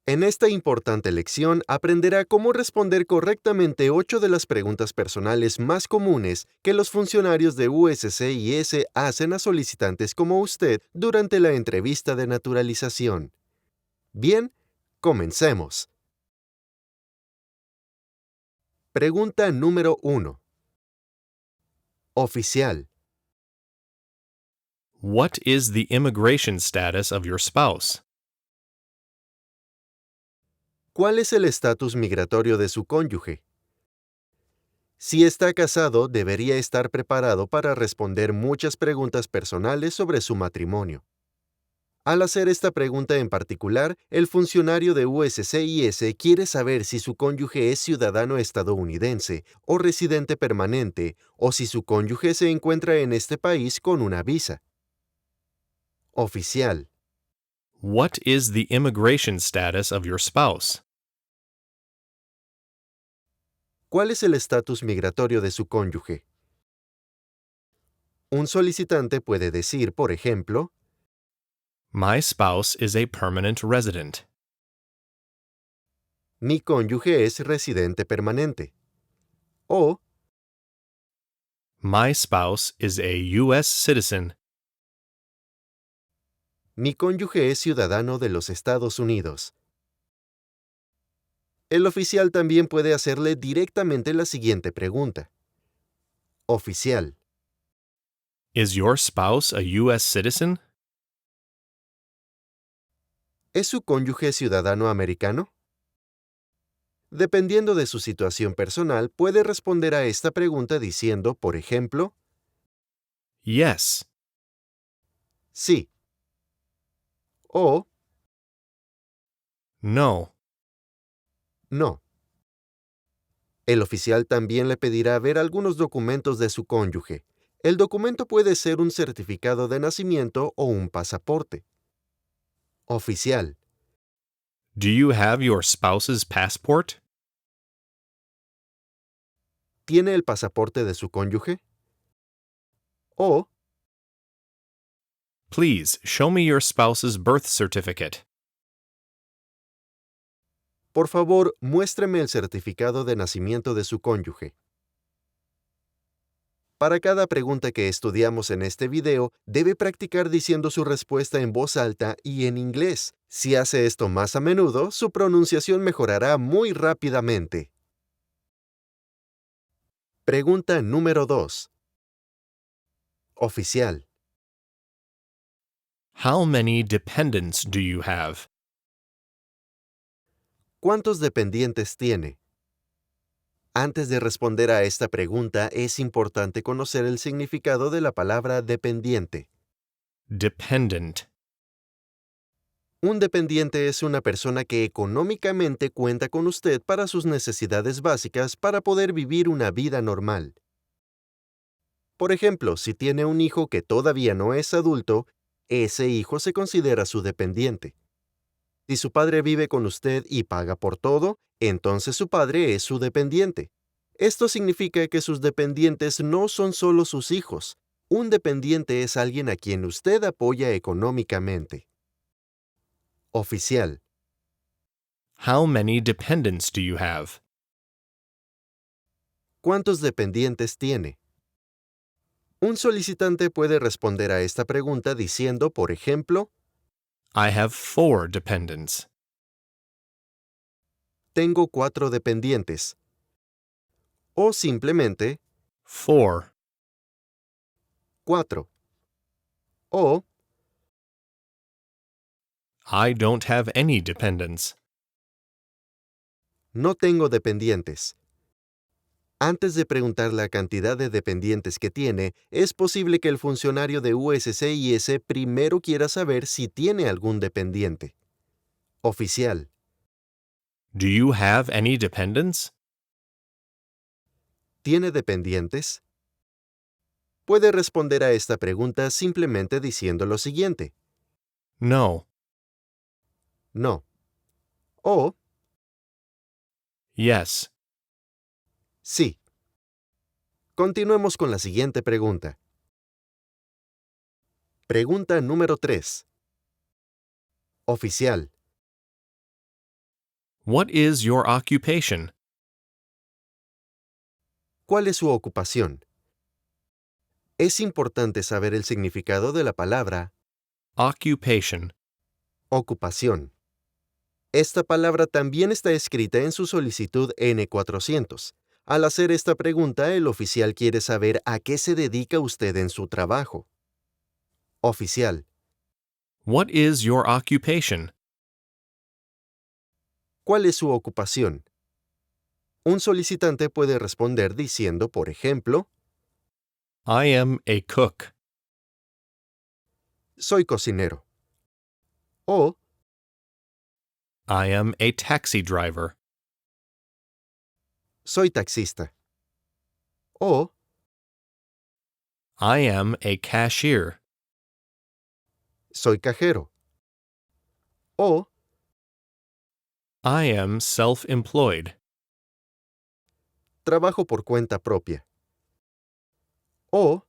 En esta importante lección aprenderá cómo responder correctamente 8 de las preguntas personales más comunes que los funcionarios de USCIS hacen a solicitantes como usted durante la entrevista de naturalización. Bien, comencemos. Pregunta número 1. Oficial. What is the immigration status of your spouse? ¿Cuál es el estatus migratorio de su cónyuge? Si está casado, debería estar preparado para responder muchas preguntas personales sobre su matrimonio. Al hacer esta pregunta en particular, el funcionario de USCIS quiere saber si su cónyuge es ciudadano estadounidense o residente permanente, o si su cónyuge se encuentra en este país con una visa. Oficial. What is the immigration status of your spouse? ¿Cuál es el estatus migratorio de su cónyuge? Un solicitante puede decir, por ejemplo, My spouse is a permanent resident. mi cónyuge es residente permanente. O, My spouse is a U.S. citizen. mi cónyuge es ciudadano de los Estados Unidos. El oficial también puede hacerle directamente la siguiente pregunta. Oficial. Is your spouse a U.S. citizen? ¿Es su cónyuge ciudadano americano? Dependiendo de su situación personal, puede responder a esta pregunta diciendo, por ejemplo, Yes. sí. O, No. no. El oficial también le pedirá ver algunos documentos de su cónyuge. El documento puede ser un certificado de nacimiento o un pasaporte. Oficial. Do you have your spouse's passport? ¿Tiene el pasaporte de su cónyuge? O, Please show me your spouse's birth certificate. por favor, muéstreme el certificado de nacimiento de su cónyuge. Para cada pregunta que estudiamos en este video, debe practicar diciendo su respuesta en voz alta y en inglés. Si hace esto más a menudo, su pronunciación mejorará muy rápidamente. Pregunta número 2. Oficial. How many dependents do you have? ¿Cuántos dependientes tiene? Antes de responder a esta pregunta, es importante conocer el significado de la palabra dependiente. Dependent. Un dependiente es una persona que económicamente cuenta con usted para sus necesidades básicas para poder vivir una vida normal. Por ejemplo, si tiene un hijo que todavía no es adulto, ese hijo se considera su dependiente. Si su padre vive con usted y paga por todo, entonces su padre es su dependiente. Esto significa que sus dependientes no son solo sus hijos. Un dependiente es alguien a quien usted apoya económicamente. Oficial. How many dependents do you have? ¿Cuántos dependientes tiene? Un solicitante puede responder a esta pregunta diciendo, por ejemplo, I have 4 dependents. tengo 4 dependientes. O simplemente 4. 4. O I don't have any dependents. no tengo dependientes. Antes de preguntar la cantidad de dependientes que tiene, es posible que el funcionario de USCIS primero quiera saber si tiene algún dependiente. Oficial. Do you have any dependents? ¿Tiene dependientes? Puede responder a esta pregunta simplemente diciendo lo siguiente. No. No. O Yes. sí. Continuemos con la siguiente pregunta. Pregunta número 3. Oficial. What is your occupation? ¿Cuál es su ocupación? Es importante saber el significado de la palabra Occupation. ocupación. Esta palabra también está escrita en su solicitud N400. Al hacer esta pregunta, el oficial quiere saber a qué se dedica usted en su trabajo. Oficial. What is your occupation? ¿Cuál es su ocupación? Un solicitante puede responder diciendo, por ejemplo, I am a cook. soy cocinero. O I am a taxi driver. soy taxista. O I am a cashier. soy cajero. O I am self-employed. trabajo por cuenta propia. O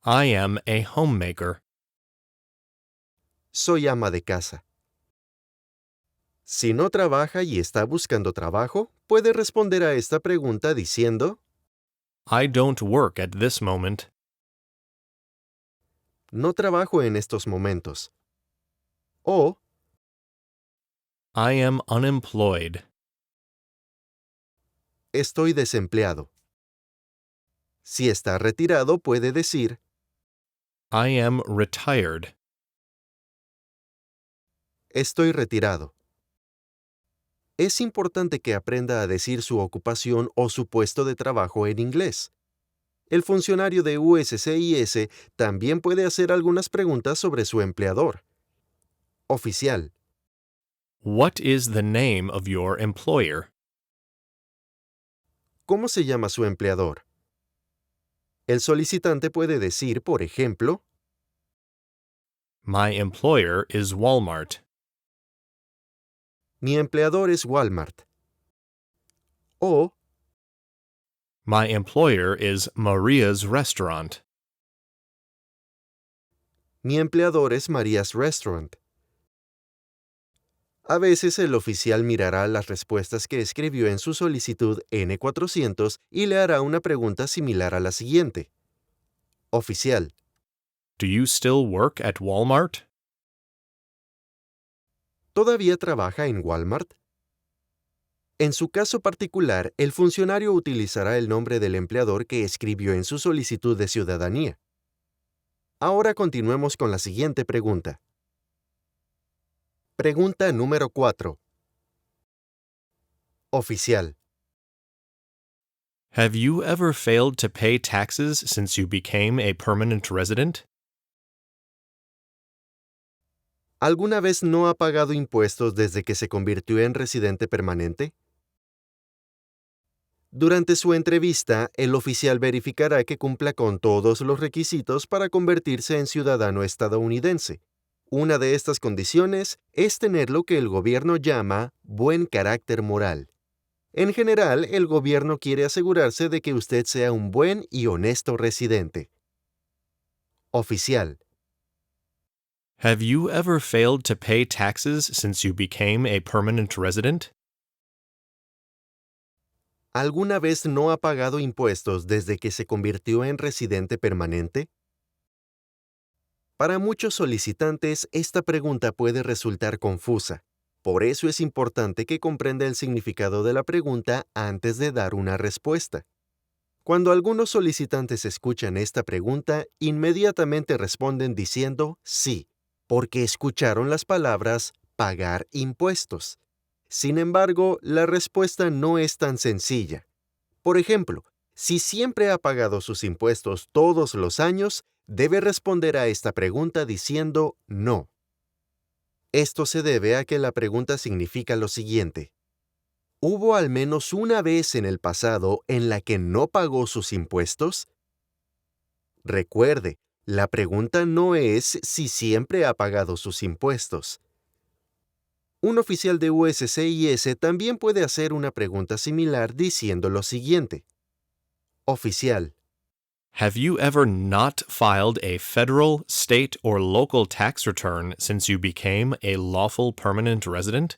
I am a homemaker. soy ama de casa. Si no trabaja y está buscando trabajo, puede responder a esta pregunta diciendo, I don't work at this moment. no trabajo en estos momentos. O I am unemployed. estoy desempleado. Si está retirado, puede decir, I am retired. estoy retirado. Es importante que aprenda a decir su ocupación o su puesto de trabajo en inglés. El funcionario de USCIS también puede hacer algunas preguntas sobre su empleador. Oficial. What is the name of your employer? ¿Cómo se llama su empleador? El solicitante puede decir, por ejemplo, My employer is Walmart. mi empleador es Walmart. O My employer is Maria's Restaurant. mi empleador es Maria's Restaurant. A veces el oficial mirará las respuestas que escribió en su solicitud N400 y le hará una pregunta similar a la siguiente. Oficial. Do you still work at Walmart? ¿Todavía trabaja en Walmart? En su caso particular, el funcionario utilizará el nombre del empleador que escribió en su solicitud de ciudadanía. Ahora continuemos con la siguiente pregunta. Pregunta número 4. Oficial. Have you ever failed to pay taxes since you became a permanent resident? ¿Alguna vez no ha pagado impuestos desde que se convirtió en residente permanente? Durante su entrevista, el oficial verificará que cumpla con todos los requisitos para convertirse en ciudadano estadounidense. Una de estas condiciones es tener lo que el gobierno llama buen carácter moral. En general, el gobierno quiere asegurarse de que usted sea un buen y honesto residente. Oficial. Have you ever failed to pay taxes since you became a permanent resident? ¿Alguna vez no ha pagado impuestos desde que se convirtió en residente permanente? Para muchos solicitantes, esta pregunta puede resultar confusa. Por eso es importante que comprenda el significado de la pregunta antes de dar una respuesta. Cuando algunos solicitantes escuchan esta pregunta, inmediatamente responden diciendo sí, porque escucharon las palabras pagar impuestos. Sin embargo, la respuesta no es tan sencilla. Por ejemplo, si siempre ha pagado sus impuestos todos los años, debe responder a esta pregunta diciendo no. Esto se debe a que la pregunta significa lo siguiente. ¿Hubo al menos una vez en el pasado en la que no pagó sus impuestos? Recuerde, la pregunta no es si siempre ha pagado sus impuestos. Un oficial de USCIS también puede hacer una pregunta similar diciendo lo siguiente. Oficial. Have you ever not filed a federal, state, or local tax return since you became a lawful permanent resident?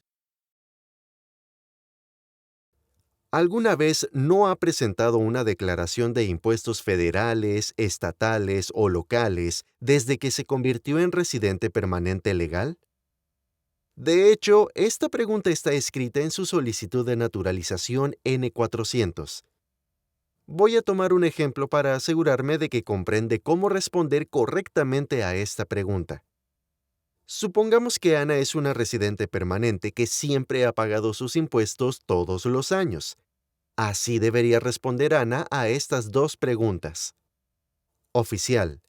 ¿Alguna vez no ha presentado una declaración de impuestos federales, estatales o locales desde que se convirtió en residente permanente legal? De hecho, esta pregunta está escrita en su solicitud de naturalización N400. Voy a tomar un ejemplo para asegurarme de que comprende cómo responder correctamente a esta pregunta. Supongamos que Ana es una residente permanente que siempre ha pagado sus impuestos todos los años. Así debería responder Ana a estas dos preguntas. Oficial.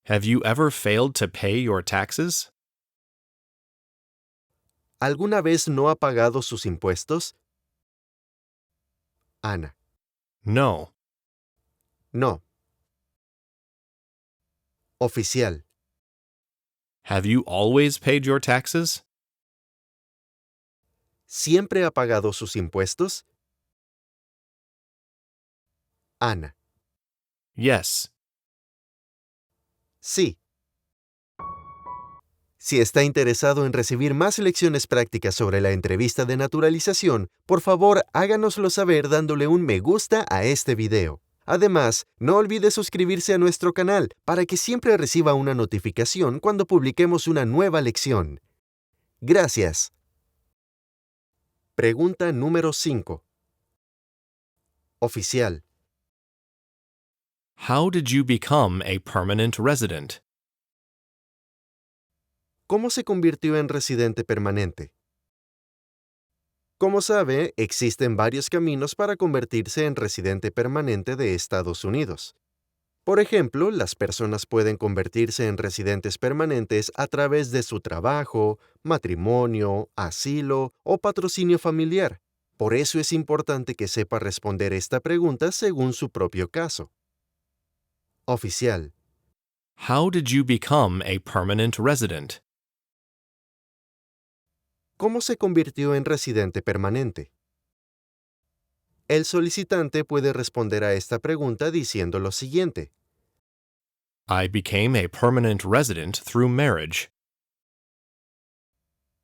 Have you ever failed to pay your taxes? ¿Alguna vez no ha pagado sus impuestos? Ana. No. No. Oficial. Have you always paid your taxes? ¿Siempre ha pagado sus impuestos? Ana. Yes. Sí. Si está interesado en recibir más lecciones prácticas sobre la entrevista de naturalización, por favor háganoslo saber dándole un me gusta a este video. Además, no olvide suscribirse a nuestro canal para que siempre reciba una notificación cuando publiquemos una nueva lección. Gracias. Pregunta número 5. Oficial. How did you become a permanent resident? ¿Cómo se convirtió en residente permanente? Como sabe, existen varios caminos para convertirse en residente permanente de Estados Unidos. Por ejemplo, las personas pueden convertirse en residentes permanentes a través de su trabajo, matrimonio, asilo o patrocinio familiar. Por eso es importante que sepa responder esta pregunta según su propio caso. Oficial. How did you become a permanent resident? ¿Cómo se convirtió en residente permanente? El solicitante puede responder a esta pregunta diciendo lo siguiente. I became a permanent resident through marriage.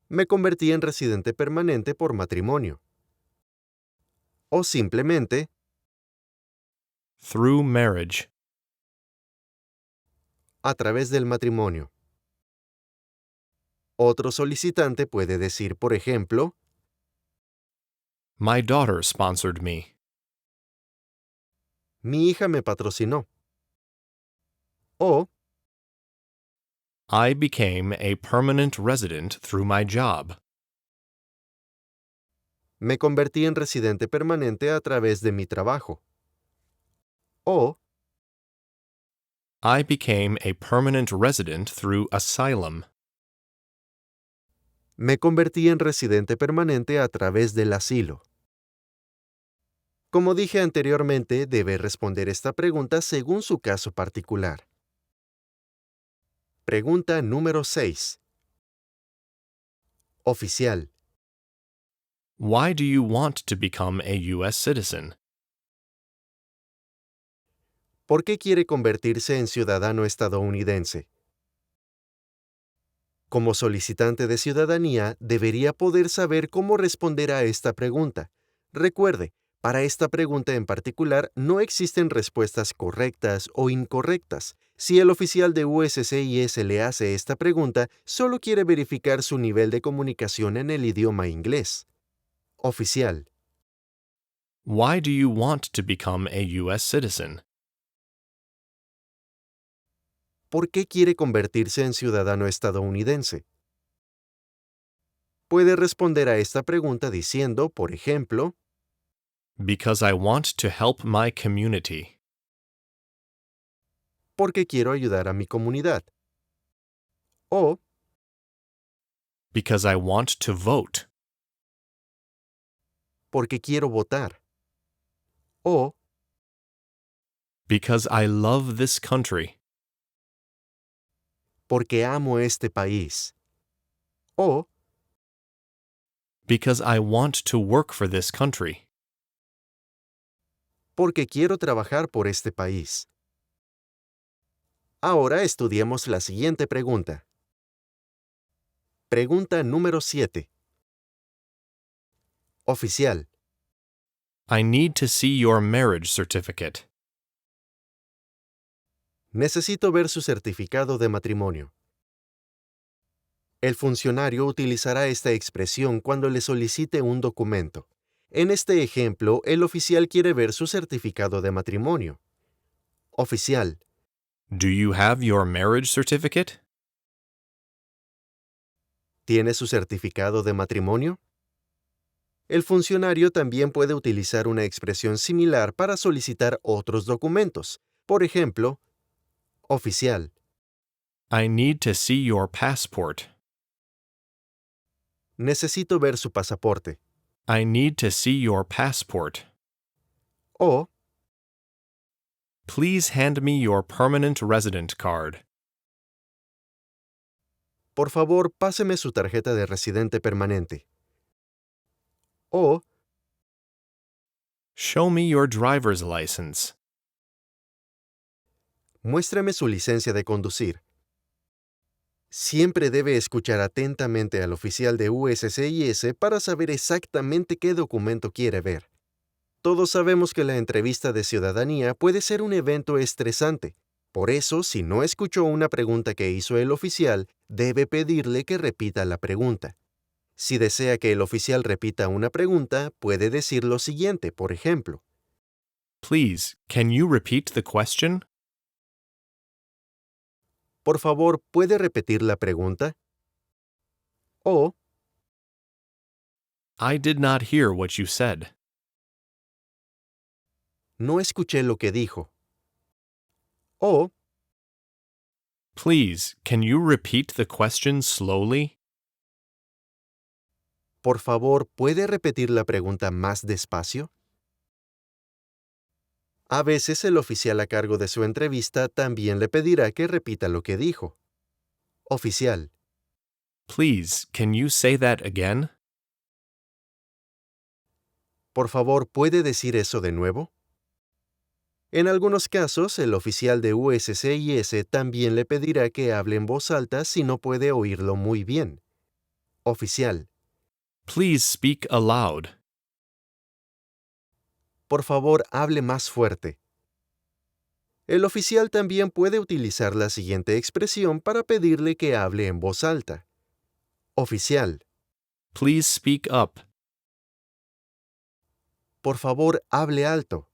Me convertí en residente permanente por matrimonio. O simplemente, Through marriage. a través del matrimonio. Otro solicitante puede decir, por ejemplo, My daughter sponsored me. mi hija me patrocinó. O, I became a permanent resident through my job. me convertí en residente permanente a través de mi trabajo. O, I became a permanent resident through asylum. me convertí en residente permanente a través del asilo. Como dije anteriormente, debe responder esta pregunta según su caso particular. Pregunta número 6. Oficial. Why do you want to become a U.S. citizen? ¿Por qué quiere convertirse en ciudadano estadounidense? Como solicitante de ciudadanía, debería poder saber cómo responder a esta pregunta. Recuerde, para esta pregunta en particular no existen respuestas correctas o incorrectas. Si el oficial de USCIS le hace esta pregunta, solo quiere verificar su nivel de comunicación en el idioma inglés. Oficial. Why do you want to become a U.S. citizen? ¿Por qué quiere convertirse en ciudadano estadounidense? Puede responder a esta pregunta diciendo, por ejemplo, Because I want to help my community. porque quiero ayudar a mi comunidad. O Because I want to vote. porque quiero votar. O Because I love this country. porque amo este país. O Because I want to work for this country. porque quiero trabajar por este país. Ahora estudiemos la siguiente pregunta. Pregunta número 7. Oficial. I need to see your marriage certificate. Necesito ver su certificado de matrimonio. El funcionario utilizará esta expresión cuando le solicite un documento. En este ejemplo, el oficial quiere ver su certificado de matrimonio. Oficial, Do you have your marriage certificate? ¿tiene su certificado de matrimonio? El funcionario también puede utilizar una expresión similar para solicitar otros documentos. Por ejemplo, oficial, I need to see your passport. necesito ver su pasaporte. I need to see your passport. O, Please hand me your permanent resident card. por favor, páseme su tarjeta de residente permanente. O, Show me your driver's license. muéstrame su licencia de conducir. Siempre debe escuchar atentamente al oficial de USCIS para saber exactamente qué documento quiere ver. Todos sabemos que la entrevista de ciudadanía puede ser un evento estresante. Por eso, si no escuchó una pregunta que hizo el oficial, debe pedirle que repita la pregunta. Si desea que el oficial repita una pregunta, puede decir lo siguiente, por ejemplo. Please, can you repeat the question? Por favor, ¿puede repetir la pregunta? O, I did not hear what you said. no escuché lo que dijo. O, Please, can you repeat the question slowly? por favor, ¿puede repetir la pregunta más despacio? A veces el oficial a cargo de su entrevista también le pedirá que repita lo que dijo. Oficial, Please, can you say that again? por favor, ¿puede decir eso de nuevo? En algunos casos, el oficial de USCIS también le pedirá que hable en voz alta si no puede oírlo muy bien. Oficial, Please speak aloud. por favor, hable más fuerte. El oficial también puede utilizar la siguiente expresión para pedirle que hable en voz alta. Oficial, Please speak up. por favor, hable alto.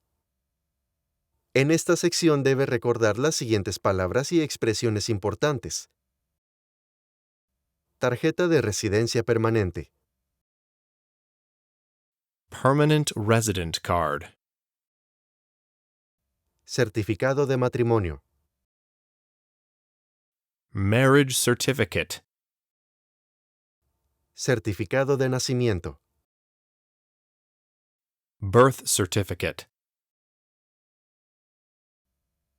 En esta sección debe recordar las siguientes palabras y expresiones importantes. Tarjeta de residencia permanente. Permanent resident card. Certificado de matrimonio. Marriage certificate. Certificado de nacimiento. Birth certificate.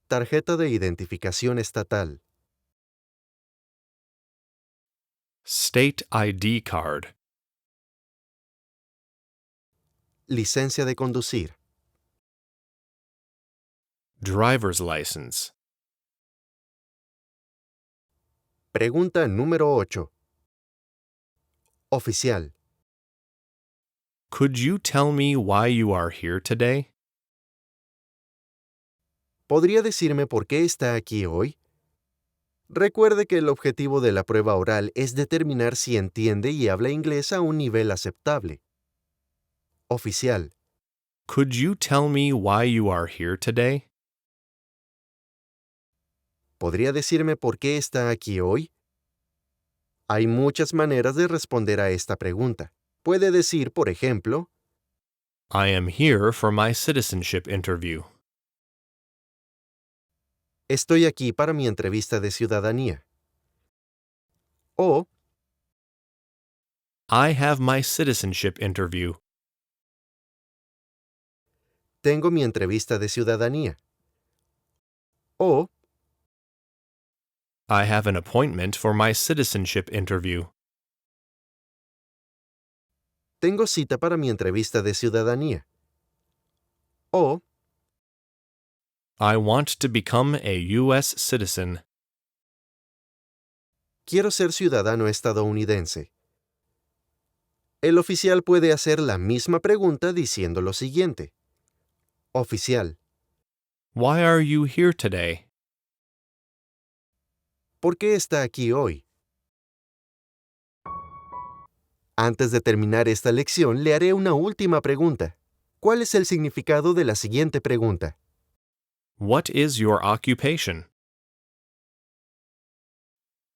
Tarjeta de identificación estatal. State ID card. Licencia de conducir. Driver's license. Pregunta número 8. Oficial, Could you tell me why you are here today? ¿podría decirme por qué está aquí hoy? Recuerde que el objetivo de la prueba oral es determinar si entiende y habla inglés a un nivel aceptable. Oficial, Could you tell me why you are here today? ¿podría decirme por qué está aquí hoy? Hay muchas maneras de responder a esta pregunta. Puede decir, por ejemplo, I am here for my citizenship interview. estoy aquí para mi entrevista de ciudadanía. O, I have my citizenship interview. tengo mi entrevista de ciudadanía. O, I have an appointment for my citizenship interview. tengo cita para mi entrevista de ciudadanía. O, I want to become a U.S. citizen. quiero ser ciudadano estadounidense. El oficial puede hacer la misma pregunta diciendo lo siguiente. Oficial, Why are you here today? ¿por qué está aquí hoy? Antes de terminar esta lección, le haré una última pregunta. ¿Cuál es el significado de la siguiente pregunta? What is your occupation?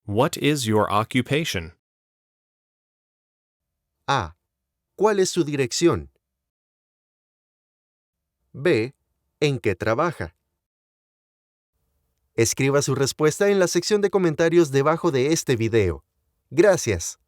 What is your occupation? A. ¿Cuál es su dirección? B. ¿En qué trabaja? Escriba su respuesta en la sección de comentarios debajo de este video. Gracias.